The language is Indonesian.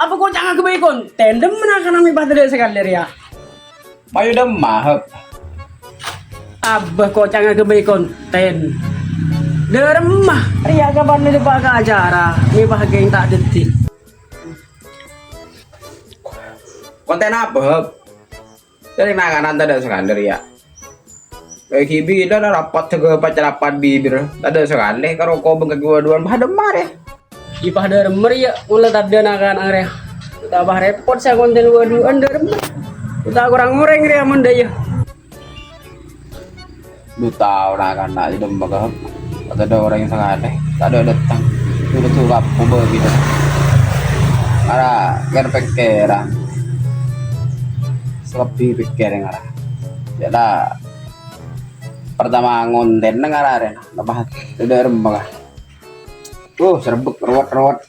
Apa kau jangan kebaik konten? Demen akan kami pada sekali ya. Mayu demah. Abah kau jangan kebaik konten. Deremah ria kapan di depan acara. Ini bahagia yang tak detik. Konten apa? Dari nanganan tanda sekali ya. Kayak kibi dan rapat juga pacarapan bibir. Tanda sekali kalau kau bengkeguaduan bah demar ya. Ipah deremah ya. Mulai tadi nakan area. Tambah repot saya konten waduan deremah. Kita kurang mureng ria mendaya. Lu tahu nakan nak jadi demar. Ada orang yang sangat aneh. Tak ada datang. Udah tuh apa begitu. Ara kerpekeran. Seperti pikir yang arah. Jadi pertama ngonten dengar arah. Lepas itu dari rembang. Serbuk rawat.